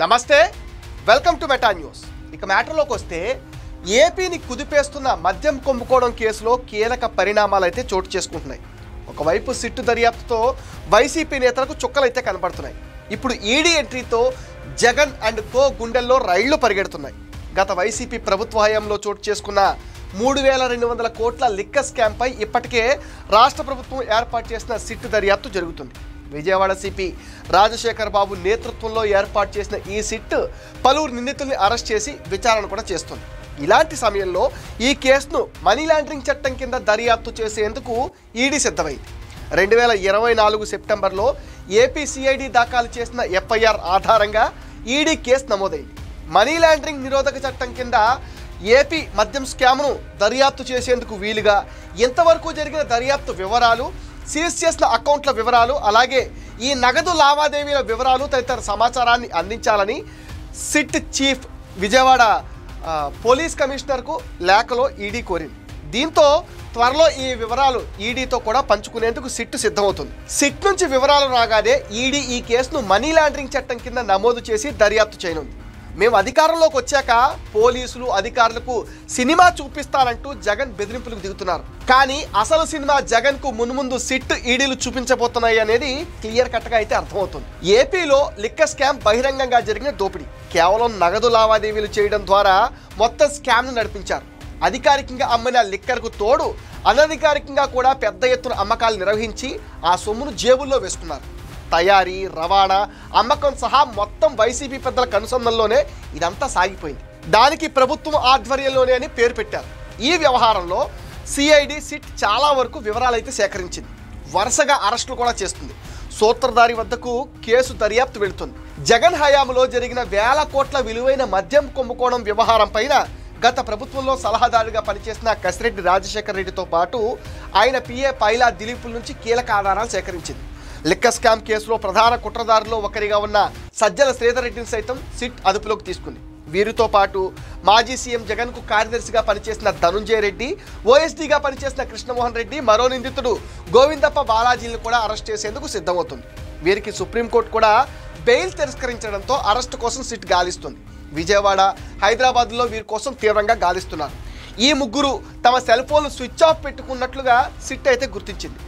నమస్తే, welcome to meta news. ఇక మ్యాటర్లోకి వస్తే ఏపీని కుదిపేస్తున్న మద్యం కుంభకోణం కేసులో కీలక పరిణామాలు అయితే చోటు చేసుకుంటున్నాయి. ఒకవైపు సిట్టు దర్యాప్తుతో వైసీపీ నేతలకు చుక్కలైతే కనబడుతున్నాయి. ఇప్పుడు ఈడీ ఎంట్రీతో జగన్ అండ్ కో గుండెల్లో రైళ్లు పరిగెడుతున్నాయి. గత వైసీపీ ప్రభుత్వ హయాంలో చోటు చేసుకున్న 3,200 కోట్ల లిక్కర్ స్కామ్పై ఇప్పటికే రాష్ట్ర ప్రభుత్వం ఏర్పాటు చేసిన సిట్టు దర్యాప్తు జరుగుతుంది. విజయవాడ సిపి రాజశేఖర్ బాబు నేతృత్వంలో ఏర్పాటు చేసిన ఈ సిట్ పలువురు నిందితుల్ని అరెస్ట్ చేసి విచారణ కూడా చేస్తుంది. ఇలాంటి సమయంలో ఈ కేసును మనీ లాండరింగ్ చట్టం కింద దర్యాప్తు చేసేందుకు ఈడీ సిద్ధమైంది. 2024 సెప్టెంబర్లో ఏపీ సిఐడి దాఖలు చేసిన ఎఫ్ఐఆర్ ఆధారంగా ఈడీ కేసు నమోదైంది. మనీ లాండరింగ్ నిరోధక చట్టం కింద ఏపీ మద్యం స్కామ్ను దర్యాప్తు చేసేందుకు వీలుగా ఇంతవరకు జరిగిన దర్యాప్తు వివరాలు, సీజ్ చేసిన అకౌంట్ల వివరాలు, అలాగే ఈ నగదు లావాదేవీల వివరాలు తదితర సమాచారాన్ని అందించాలని సిట్ చీఫ్ విజయవాడ పోలీస్ కమిషనర్కు లేఖలో ఈడీ కోరింది. దీంతో త్వరలో ఈ వివరాలు ఈడీతో కూడా పంచుకునేందుకు సిట్ సిద్ధమవుతుంది. సిట్ నుంచి వివరాలు రాగానే ఈడీ ఈ కేసును మనీ లాండరింగ్ చట్టం కింద నమోదు చేసి దర్యాప్తు చేయనుంది. మేము అధికారంలోకి వచ్చాక పోలీసులు అధికారులకు సినిమా చూపిస్తానంటూ జగన్ బెదిరింపులకు దిగుతున్నారు. కానీ అసలు సినిమా జగన్కు మున్ముందు సిట్ ఈడీలు చూపించబోతున్నాయి అనేది క్లియర్ కట్గా అయితే అర్థమవుతుంది. ఏపీలో లిక్కర్ స్కామ్ బహిరంగంగా జరిగిన దోపిడీ. కేవలం నగదు లావాదేవీలు చేయడం ద్వారా మొత్తం స్కామ్ను నడిపించారు. అధికారికంగా అమ్మిన లిక్కర్కు తోడు అనధికారికంగా కూడా పెద్ద ఎత్తున అమ్మకాలు నిర్వహించి ఆ సొమ్మును జేబుల్లో వేసుకున్నారు. తయారీ, రవాణా, అమ్మకం సహా మొత్తం వైసీపీ పెద్దల కనుసంధంలోనే ఇదంతా సాగిపోయింది. దానికి ప్రభుత్వం ఆధ్వర్యంలోనే అని పేరు పెట్టారు. ఈ వ్యవహారంలో సిఐడి సిట్ చాలా వరకు వివరాలు అయితే సేకరించింది. వరుసగా అరెస్టులు కూడా చేస్తుంది. సూత్రధారి వద్దకు కేసు దర్యాప్తు వెళుతుంది. జగన్ హయాంలో జరిగిన వేల కోట్ల విలువైన మద్యం కుంభకోణం వ్యవహారం పైన గత ప్రభుత్వంలో సలహాదారుగా పనిచేసిన కసిరెడ్డి రాజశేఖర్ రెడ్డితో పాటు ఆయన పిఏ పైలా దిలీపుల నుంచి కీలక ఆధారాలు సేకరించింది. లిక్కర్ స్కామ్ కేసులో ప్రధాన కుట్రదారులో ఒకరిగా ఉన్న సజ్జల శ్రీధర్ రెడ్డిని సైతం సిట్ అదుపులోకి తీసుకుంది. వీరితో పాటు మాజీ సీఎం జగన్కు కార్యదర్శిగా పనిచేసిన ధనుంజయ రెడ్డి, ఓఎస్డీగా పనిచేసిన కృష్ణమోహన్ రెడ్డి, మరో నిందితుడు గోవిందప్ప బాలాజీని కూడా అరెస్ట్ చేసేందుకు సిద్ధమవుతుంది. వీరికి సుప్రీంకోర్టు కూడా బెయిల్ తిరస్కరించడంతో అరెస్టు కోసం సిట్ గాలిస్తుంది. విజయవాడ, హైదరాబాద్లో వీరి కోసం తీవ్రంగా గాలిస్తున్నారు. ఈ ముగ్గురు తమ సెల్ ఫోన్లు స్విచ్ ఆఫ్ పెట్టుకున్నట్లుగా సిట్ అయితే గుర్తించింది.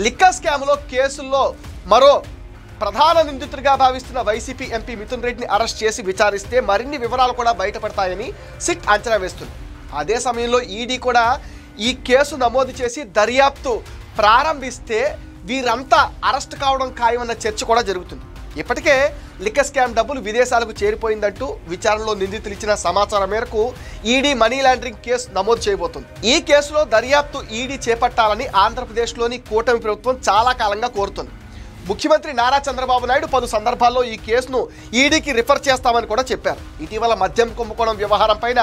లిక్కర్ స్కామ్లో కేసుల్లో మరో ప్రధాన నిందితుడిగా భావిస్తున్న వైసీపీ ఎంపీ మిథున్ రెడ్డిని అరెస్ట్ చేసి విచారిస్తే మరిన్ని వివరాలు కూడా బయటపడతాయని సిట్ అంచనా వేస్తుంది. అదే సమయంలో ఈడీ కూడా ఈ కేసు నమోదు చేసి దర్యాప్తు ప్రారంభిస్తే వీరంతా అరెస్ట్ కావడం ఖాయమన్న చర్చ కూడా జరుగుతుంది. ఇప్పటికే లిక్కర్ స్కామ్ డబ్బులు విదేశాలకు చేరిపోయిందంటూ విచారణలో నిందితులు ఇచ్చిన సమాచారం మేరకు ఈడీ మనీ లాండరింగ్ కేసు నమోదు చేయబోతుంది. ఈ కేసులో దర్యాప్తు ఈడీ చేపట్టాలని ఆంధ్రప్రదేశ్లోని కూటమి ప్రభుత్వం చాలా కాలంగా కోరుతుంది. ముఖ్యమంత్రి నారా చంద్రబాబు నాయుడు పలు సందర్భాల్లో ఈ కేసును ఈడీకి రిఫర్ చేస్తామని కూడా చెప్పారు. ఇటీవల మద్యం కుంభకోణం వ్యవహారం పైన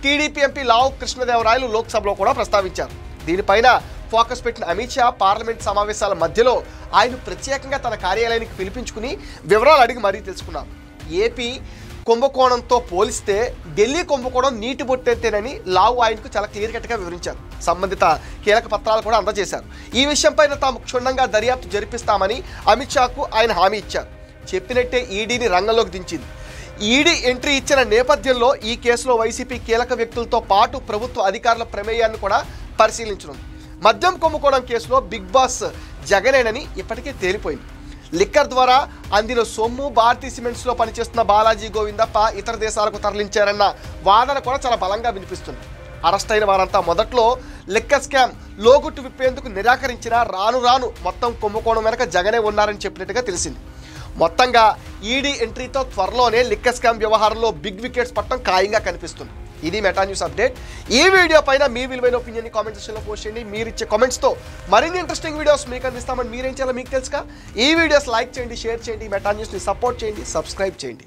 టీడీపీ ఎంపీ లావు కృష్ణదేవరాయలు లోక్సభలో కూడా ప్రస్తావించారు. దీనిపైన ఫోకస్ పెట్టిన అమిత్ షా పార్లమెంట్ సమావేశాల మధ్యలో ఆయన ప్రత్యేకంగా తన కార్యాలయానికి పిలిపించుకుని వివరాలు అడిగి మరీ తెలుసుకున్నారు. ఏపీ కుంభకోణంతో పోలిస్తే ఢిల్లీ కుంభకోణం నీటి బొట్టెత్తేనని లావు ఆయనకు చాలా క్లియర్ కట్గా వివరించారు. సంబంధిత కీలక పత్రాలు కూడా అందజేశారు. ఈ విషయంపైన తాము క్షుణ్ణంగా దర్యాప్తు జరిపిస్తామని అమిత్ షాకు ఆయన హామీ ఇచ్చారు. చెప్పినట్టే ఈడీని రంగంలోకి దించింది. ఈడీ ఎంట్రీ ఇచ్చిన నేపథ్యంలో ఈ కేసులో వైసీపీ కీలక వ్యక్తులతో పాటు ప్రభుత్వ అధికారుల ప్రమేయాన్ని కూడా పరిశీలించనుంది. మద్యం కుంభకోణం కేసులో బిగ్ బాస్ జగనేనని ఇప్పటికే తేలిపోయింది. లిక్కర్ ద్వారా అందిన సొమ్ము భారతీయ సిమెంట్స్లో పనిచేస్తున్న బాలాజీ, గోవిందప్ప ఇతర దేశాలకు తరలించారన్న వాదన కూడా చాలా బలంగా వినిపిస్తుంది. అరెస్ట్ అయిన వారంతా మొదట్లో లిక్కర్ స్కామ్ లోగుట్టు విప్పేందుకు నిరాకరించినా రాను రాను మొత్తం కుంభకోణం వెనక జగనే ఉన్నారని చెప్పినట్టుగా తెలిసింది. మొత్తంగా ఈడీ ఎంట్రీతో త్వరలోనే లిక్కర్ స్కామ్ వ్యవహారంలో బిగ్ వికెట్స్ పట్టడం ఖాయంగా కనిపిస్తుంది. ఇది మెటా న్యూస్ అప్డేట్. ఈ వీడియో పైన మీ విలువైన ఒపీనియన్ని కామెంట్ సెక్షన్లో పోస్ట్ చేయండి. మీరు ఇచ్చే కామెంట్స్తో మరిన్ని ఇంట్రెస్టింగ్ వీడియోస్ మీకు అందిస్తామని మీరేం చేయాలో మీకు తెలుసుగా. ఈ వీడియోస్ లైక్ చేయండి, షేర్ చేయండి, మెటా న్యూస్ని సపోర్ట్ చేయండి, సబ్స్క్రైబ్ చేయండి.